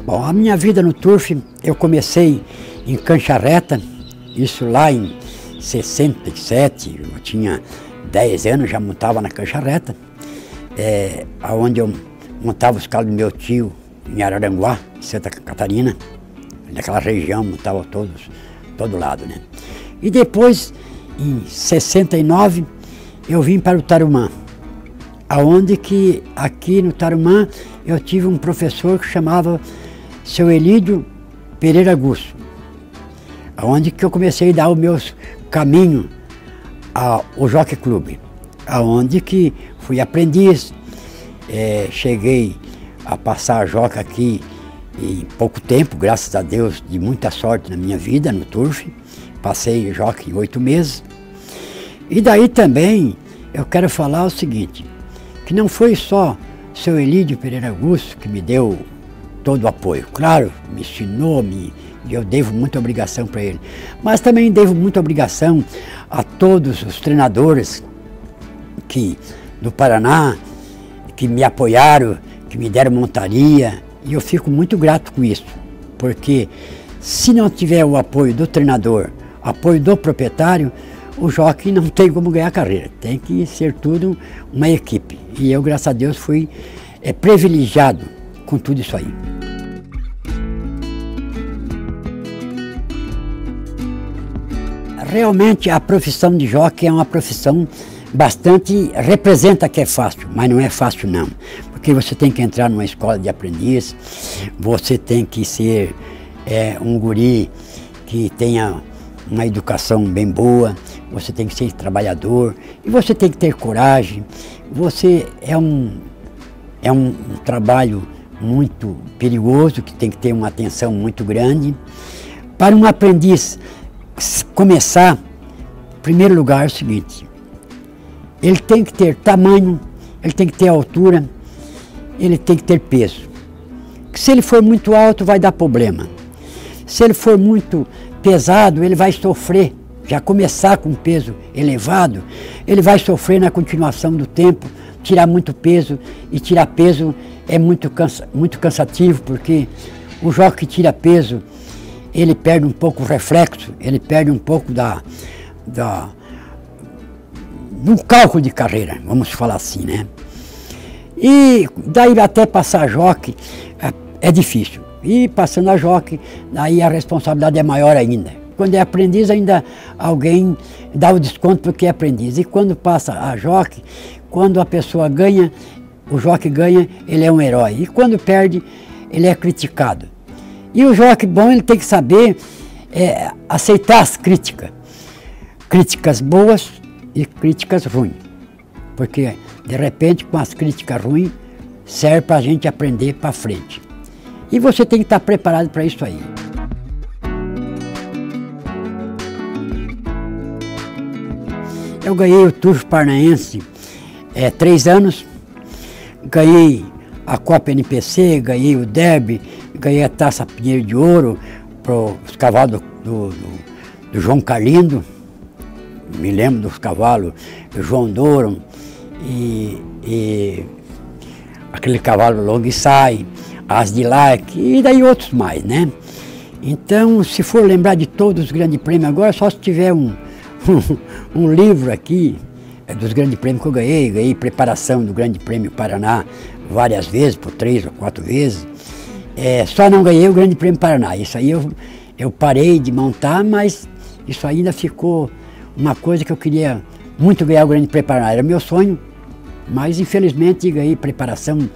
Bom, a minha vida no turf, eu comecei em cancha reta, isso lá em 67, eu tinha 10 anos, já montava na cancha reta, onde eu montava os calos do meu tio em Araranguá, Santa Catarina, naquela região, montava todo lado, né? E depois, em 69, eu vim para o Tarumã, aonde que aqui no Tarumã eu tive um professor que chamava Seu Elídio Pereira Gusso, aonde que eu comecei a dar o meu caminho ao Jockey Club, aonde que fui aprendiz, cheguei a passar a joca aqui em pouco tempo, graças a Deus, de muita sorte na minha vida no turf, passei jockey em 8 meses, e daí também eu quero falar o seguinte, que não foi só Seu Elídio Pereira Gusso que me deu todo o apoio. Claro, me ensinou, e eu devo muita obrigação para ele. Mas também devo muita obrigação a todos os treinadores do Paraná, que me apoiaram, que me deram montaria. E eu fico muito grato com isso. Porque se não tiver o apoio do treinador, apoio do proprietário, o jockey não tem como ganhar carreira. Tem que ser tudo uma equipe. E eu, graças a Deus, fui privilegiado com tudo isso aí. Realmente a profissão de jockey é uma profissão bastante, representa que é fácil, mas não é fácil não. Porque você tem que entrar numa escola de aprendiz, você tem que ser um guri que tenha uma educação bem boa, você tem que ser trabalhador, e você tem que ter coragem. Você é um trabalho muito perigoso, que tem que ter uma atenção muito grande. Para um aprendiz começar, em primeiro lugar é o seguinte, ele tem que ter tamanho, ele tem que ter altura, ele tem que ter peso. Se ele for muito alto, vai dar problema. Se ele for muito pesado, ele vai sofrer. Já começar com peso elevado, ele vai sofrer na continuação do tempo, tirar muito peso, e tirar peso é muito cansativo, porque o jockey que tira peso, ele perde um pouco o reflexo, ele perde um pouco do cálculo de carreira, vamos falar assim, né? E daí até passar jockey é difícil. E passando a jockey, daí a responsabilidade é maior ainda. Quando é aprendiz, ainda alguém dá o desconto porque é aprendiz. E quando passa a jockey, quando a pessoa ganha, o jockey ganha, ele é um herói. E quando perde, ele é criticado. E o jockey bom, ele tem que saber aceitar as críticas. Críticas boas e críticas ruins. Porque, de repente, com as críticas ruins, serve para a gente aprender para frente. E você tem que estar preparado para isso aí. Eu ganhei o Turf Paranaense 3 anos, ganhei a Copa NPC, ganhei o Derby, ganhei a Taça Pinheiro de Ouro para os cavalos do João Carlindo, me lembro dos cavalos do João Douro e aquele cavalo Long Sai, As de Lark e daí outros mais, né? Então, se for lembrar de todos os grandes prêmios agora, só se tiver um livro aqui dos grandes prêmios que eu ganhei preparação do Grande Prêmio Paraná várias vezes, por 3 ou 4 vezes. Só não ganhei o Grande Prêmio Paraná. Isso aí eu parei de montar, mas isso ainda ficou uma coisa que eu queria muito ganhar o Grande Prêmio Paraná. Era meu sonho, mas infelizmente ganhei preparação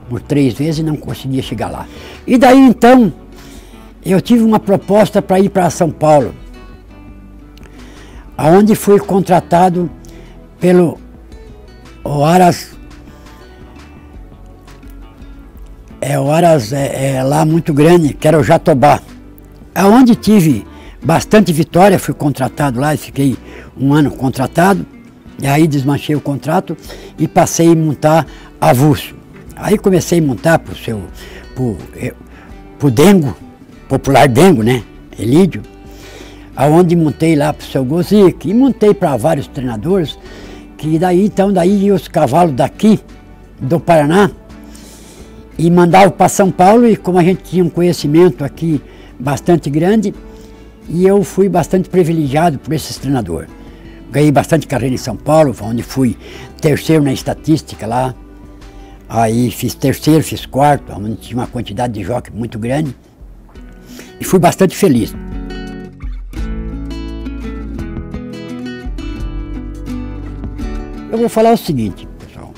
por 3 vezes e não conseguia chegar lá. E daí então, eu tive uma proposta para ir para São Paulo, aonde fui contratado pelo Aras, o Aras lá muito grande, que era o Jatobá, aonde tive bastante vitória. Fui contratado lá e fiquei 1 ano contratado, e aí desmanchei o contrato e passei a montar avulso. Aí comecei a montar pro Dengo, popular Dengo, né, Elídio, aonde montei lá pro seu Gozic, e montei para vários treinadores, que daí os cavalos daqui, do Paraná, e mandavam para São Paulo, e como a gente tinha um conhecimento aqui bastante grande, e eu fui bastante privilegiado por esses treinadores. Ganhei bastante carreira em São Paulo, onde fui terceiro na estatística lá, aí fiz terceiro, fiz quarto, onde tinha uma quantidade de jockey muito grande, e fui bastante feliz. Eu vou falar o seguinte, pessoal,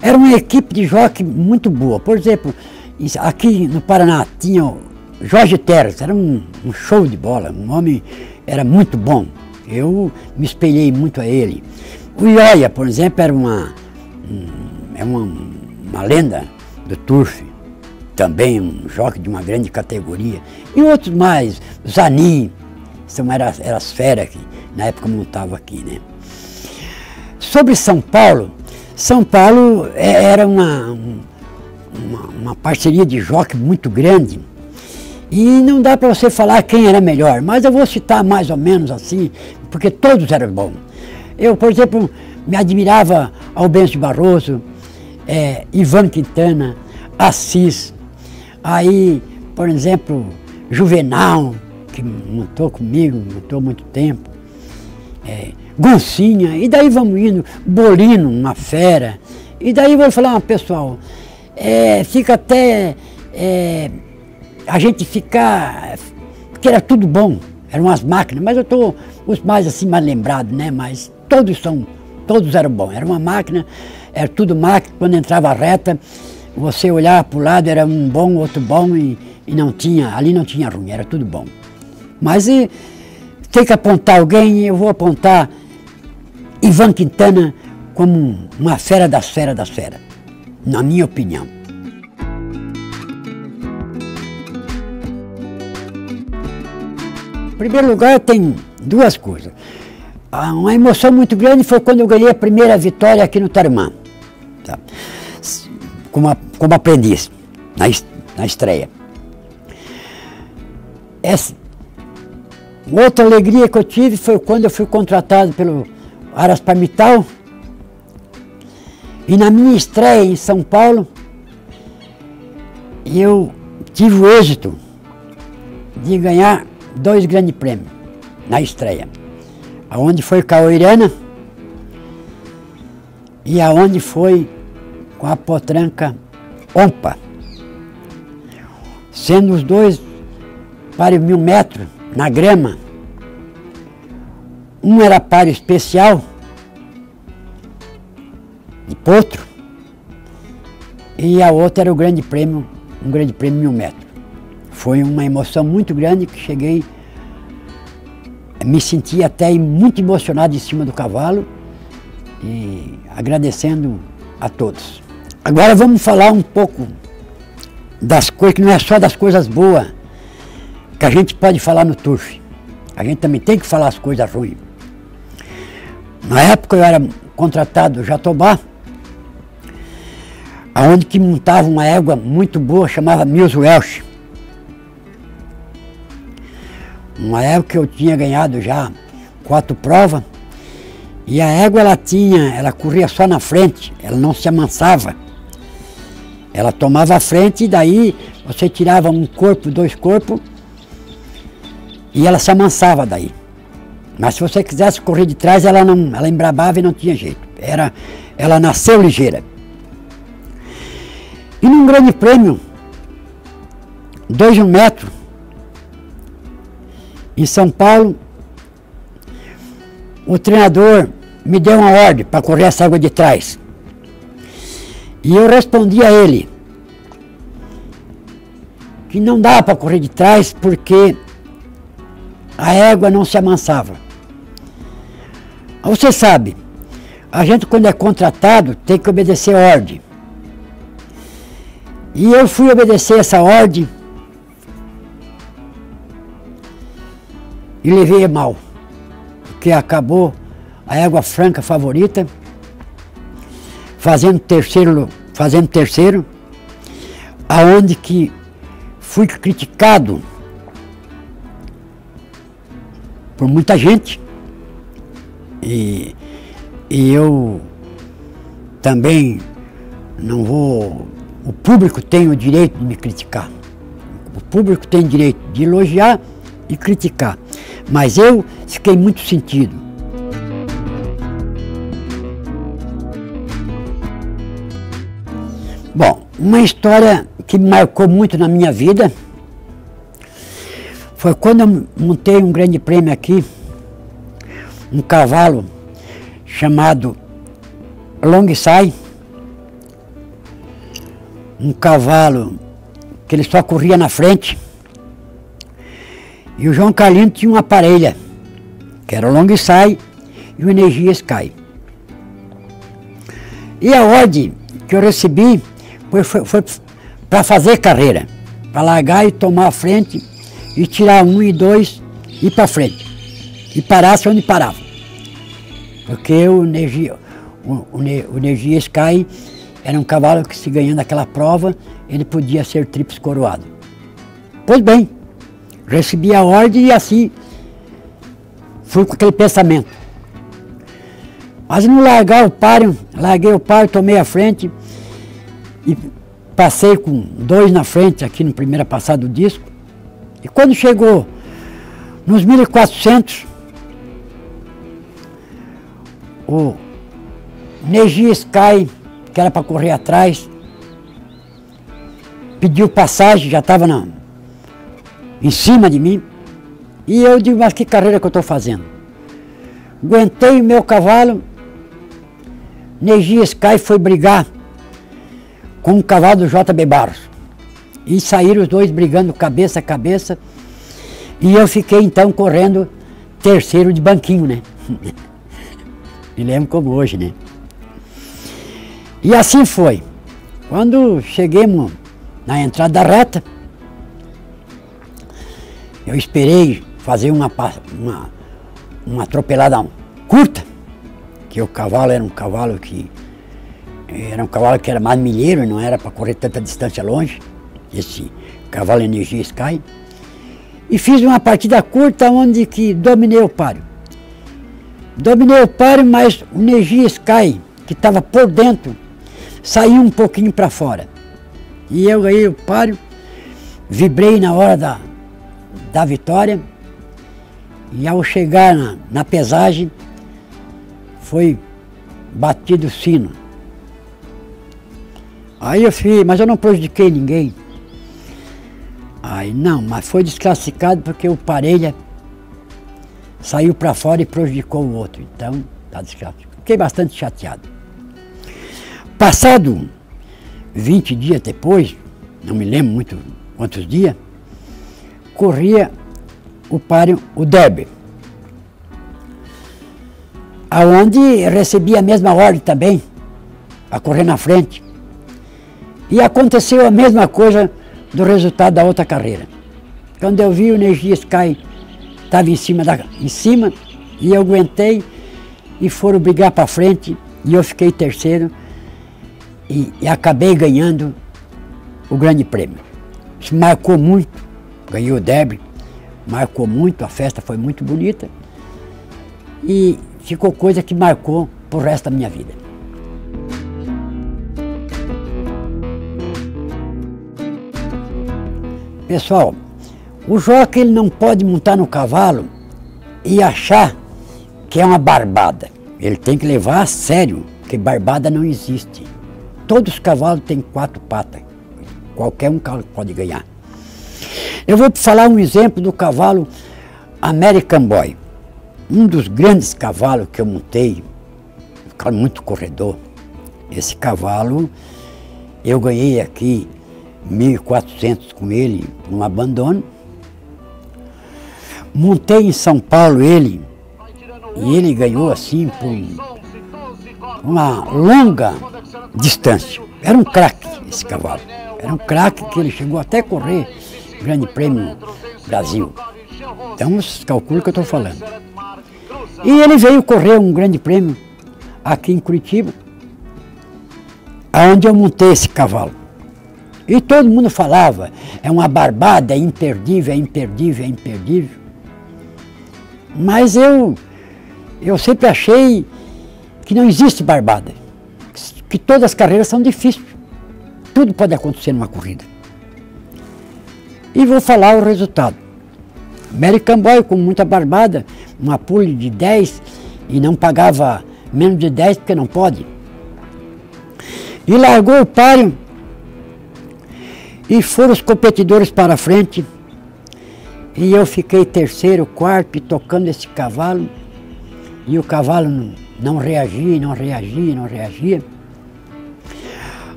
era uma equipe de jockey muito boa. Por exemplo, aqui no Paraná tinha o Jorge Terres, era um show de bola, um homem, era muito bom. Eu me espelhei muito a ele. O Ioia, por exemplo, era uma lenda do turf, também um jockey de uma grande categoria. E outros mais, Zanin, eram as feras que na época montavam aqui, né? Sobre São Paulo era uma parceria de jockey muito grande, e não dá para você falar quem era melhor, mas eu vou citar mais ou menos assim, porque todos eram bons. Eu, por exemplo, me admirava Albêncio Barroso, Ivan Quintana, Assis, aí, por exemplo, Juvenal, que montou comigo, montou há muito tempo, Goncinha, e daí vamos indo, Bolino, uma fera, e daí vou falar, pessoal, fica até, a gente ficar, porque era tudo bom, eram as máquinas, mas eu estou os mais assim, mais lembrados, né, mas todos eram bons, era uma máquina, era tudo máquina, quando entrava a reta, você olhava para o lado, era um bom, outro bom, e não tinha, ali não tinha ruim, era tudo bom. Mas tem que apontar alguém, eu vou apontar Ivan Quintana como uma fera das feras das feras, na minha opinião. Em primeiro lugar, tem 2 coisas. Uma emoção muito grande foi quando eu ganhei a primeira vitória aqui no Tarumã, tá? como aprendiz, na estreia. Outra alegria que eu tive foi quando eu fui contratado pelo Aras Palmital, e na minha estreia em São Paulo, eu tive o êxito de ganhar 2 grandes prêmios na estreia, aonde foi com a Oirana e aonde foi com a potranca Ompa, sendo os 2 para 1000 metros na grama. Um era páreo especial de potro, e a outra era um grande prêmio 1000 metros. Foi uma emoção muito grande que cheguei, me senti até muito emocionado em cima do cavalo, e agradecendo a todos. Agora vamos falar um pouco das coisas, que não é só das coisas boas que a gente pode falar no turf. A gente também tem que falar as coisas ruins. Na época eu era contratado do Jatobá, aonde que montava uma égua muito boa, chamava Mills Welsh. Uma égua que eu tinha ganhado já 4 provas, e a égua ela corria só na frente, ela não se amansava. Ela tomava a frente, e daí você tirava um corpo, 2 corpos, e ela se amansava daí. Mas se você quisesse correr de trás, ela embrabava e não tinha jeito. Ela nasceu ligeira. E num grande prêmio, 2 metros, em São Paulo, o treinador me deu uma ordem para correr essa égua de trás. E eu respondi a ele que não dava para correr de trás porque a égua não se amansava. Você sabe, a gente quando é contratado tem que obedecer a ordem. E eu fui obedecer essa ordem e levei mal, porque acabou a égua franca favorita, fazendo terceiro, aonde que fui criticado por muita gente e eu também não vou. O público tem o direito de me criticar, o público tem o direito de elogiar e criticar, mas eu fiquei muito sentido. Bom, uma história que me marcou muito na minha vida foi quando eu montei um grande prêmio aqui, um cavalo chamado Longsai, um cavalo que ele só corria na frente, e o João Carlino tinha uma parelha, que era o Longsai e o Energia Sky. E a ordem que eu recebi foi para fazer carreira, para largar e tomar a frente, e tirar 1 e 2 e ir para frente, e parasse onde parava. Porque o Energia Sky era um cavalo que, se ganhando aquela prova, ele podia ser tríplice coroado. Pois bem, recebi a ordem e assim fui com aquele pensamento. Mas no largar o páreo, larguei o páreo, tomei a frente e passei com 2 na frente aqui no primeira passada do disco. E quando chegou nos 1400, o Energia Sky, que era para correr atrás, pediu passagem, já estava em cima de mim, e eu digo, mas que carreira que eu estou fazendo? Aguentei o meu cavalo, Energia Sky foi brigar com o cavalo do JB Barros, e saíram os dois brigando cabeça a cabeça, e eu fiquei então correndo terceiro de banquinho, né? Me lembro como hoje, né? E assim foi. Quando chegamos na entrada da reta, eu esperei fazer uma atropelada curta, que o cavalo era um cavalo que era mais milheiro, não era para correr tanta distância longe, esse cavalo Energia Sky. E fiz uma partida curta onde que dominei o páreo. Dominei o páreo, mas o Energia Sky, que estava por dentro, saiu um pouquinho para fora. E eu ganhei o páreo, vibrei na hora da vitória, e ao chegar na pesagem, foi batido o sino. Aí eu fiz, mas eu não prejudiquei ninguém. Aí não, mas foi desclassificado porque o parelha saiu para fora e prejudicou o outro. Então, tá desclassificado. Fiquei bastante chateado. Passado 20 dias depois, não me lembro muito quantos dias, corria o páreo, o derby, aonde recebi a mesma ordem também, a correr na frente. E aconteceu a mesma coisa do resultado da outra carreira. Quando eu vi o Energia Sky estava em cima, e eu aguentei, e foram brigar para frente, e eu fiquei terceiro, e acabei ganhando o grande prêmio. Isso marcou muito, ganhei o derby, marcou muito, a festa foi muito bonita, e ficou coisa que marcou pro resto da minha vida. Pessoal, o jockey ele não pode montar no cavalo e achar que é uma barbada. Ele tem que levar a sério, que barbada não existe. Todos os cavalos têm 4 patas. Qualquer um pode ganhar. Eu vou falar um exemplo do cavalo American Boy. Um dos grandes cavalos que eu montei cavalo muito corredor. Esse cavalo, eu ganhei aqui 1.400 com ele, num abandono. Montei em São Paulo ele, e ele ganhou assim por uma longa distância. Era um craque esse cavalo. Era um craque que ele chegou até a correr Grande Prêmio Brasil. Então, os calculos que eu estou falando. E ele veio correr um Grande Prêmio aqui em Curitiba, onde eu montei esse cavalo. E todo mundo falava, é uma barbada, é imperdível, é imperdível, é imperdível. Mas eu sempre achei que não existe barbada, que todas as carreiras são difíceis. Tudo pode acontecer numa corrida. E vou falar o resultado. American Boy com muita barbada, uma pule de 10 e não pagava menos de 10 porque não pode. E largou o páreo e foram os competidores para frente. E eu fiquei terceiro, quarto, tocando esse cavalo. E o cavalo não reagia, não reagia, não reagia.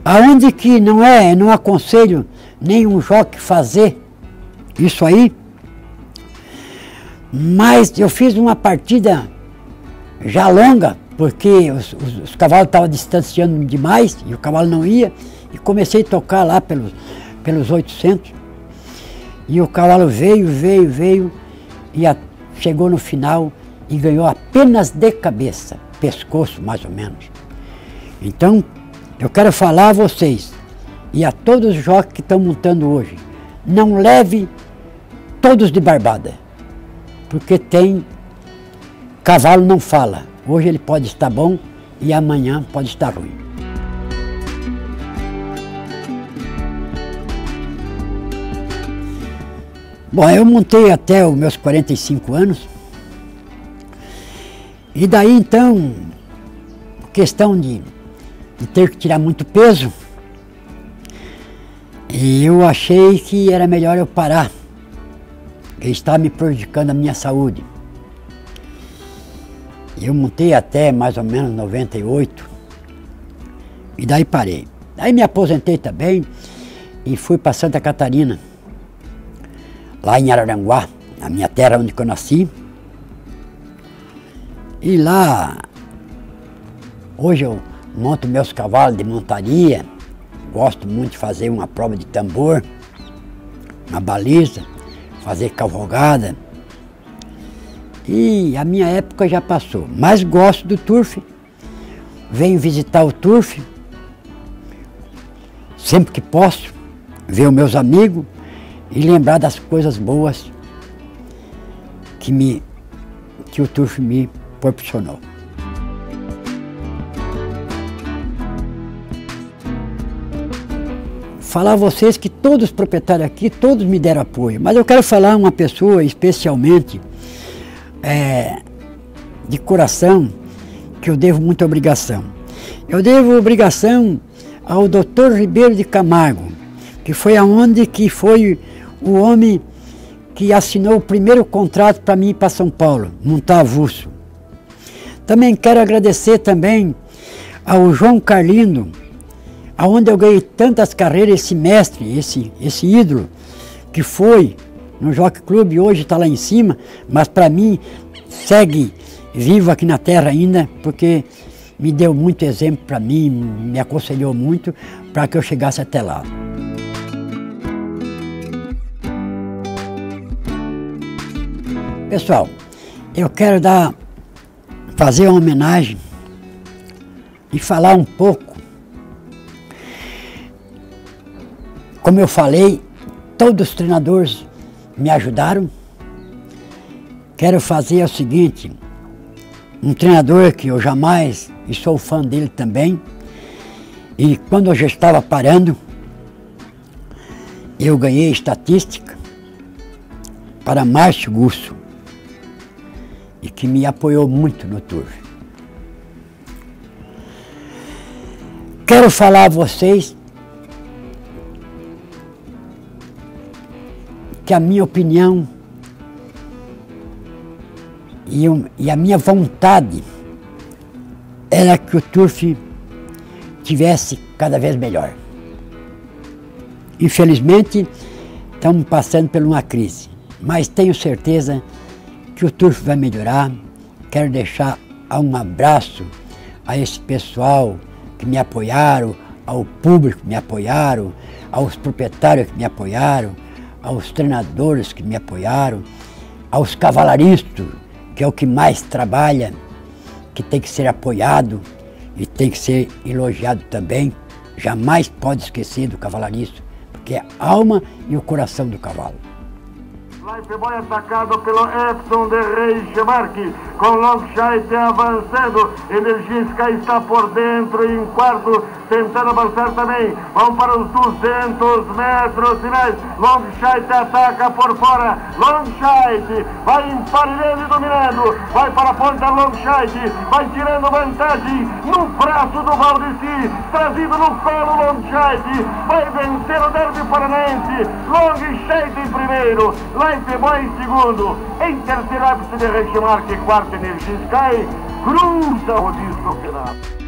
Aonde que não aconselho nenhum jockey fazer isso aí. Mas eu fiz uma partida já longa, porque os cavalos estavam distanciando demais e o cavalo não ia. E comecei a tocar lá pelos 800. E o cavalo veio e chegou no final e ganhou apenas de cabeça, pescoço mais ou menos. Então, eu quero falar a vocês e a todos os jockeys que estão montando hoje, não leve todos de barbada, porque cavalo não fala. Hoje ele pode estar bom e amanhã pode estar ruim. Bom, eu montei até os meus 45 anos. E daí então, questão de ter que tirar muito peso, e eu achei que era melhor eu parar, que estava me prejudicando a minha saúde. Eu montei até mais ou menos 98, e daí parei. Daí me aposentei também e fui para Santa Catarina, lá em Araranguá, na minha terra onde eu nasci. E lá, hoje eu monto meus cavalos de montaria, gosto muito de fazer uma prova de tambor, uma baliza, fazer cavalgada. E a minha época já passou, mas gosto do turf, venho visitar o turf, sempre que posso, ver os meus amigos e lembrar das coisas boas que o turf me proporcionou. Falar a vocês que todos os proprietários aqui, todos me deram apoio, mas eu quero falar uma pessoa especialmente, de coração, que eu devo muita obrigação. Eu devo obrigação ao Dr. Ribeiro de Camargo, que foi o homem que assinou o primeiro contrato para mim ir para São Paulo, montar avulso. Também quero agradecer também ao João Carlindo, aonde eu ganhei tantas carreiras, esse mestre, esse ídolo, que foi no Jockey Club e hoje está lá em cima, mas para mim segue vivo aqui na terra ainda, porque me deu muito exemplo para mim, me aconselhou muito para que eu chegasse até lá. Pessoal, eu quero fazer uma homenagem e falar um pouco. Como eu falei, todos os treinadores me ajudaram. Quero fazer o seguinte, um treinador que eu jamais, e sou fã dele também, e quando eu já estava parando, eu ganhei estatística para Márcio Gusso, e que me apoiou muito no turf. Quero falar a vocês que a minha opinião e a minha vontade era que o Turf tivesse cada vez melhor. Infelizmente, estamos passando por uma crise, mas tenho certeza que o Turf vai melhorar. Quero deixar um abraço a esse pessoal que me apoiaram, ao público que me apoiaram, aos proprietários que me apoiaram, aos treinadores que me apoiaram, aos cavalaristas, que é o que mais trabalha, que tem que ser apoiado e tem que ser elogiado também. Jamais pode esquecer do cavalaristo, porque é a alma e o coração do cavalo. Lifebuoy atacado pelo Epson de Reichemark, com Longshot avançando, Energia Sky está por dentro em quarto, tentando avançar também, vão para os 200 metros finais, Longshot ataca por fora, Longshot vai emparelhando e dominando, vai para a ponta Longshot, vai tirando vantagem no braço do Valdeci, trazido no colo Longshot, vai vencer o Derby Paranaense, Longshot em primeiro, Lifebuoy em segundo, em terceiro Epson de Reichemark, quarto Energia Sky, cruza o disco final.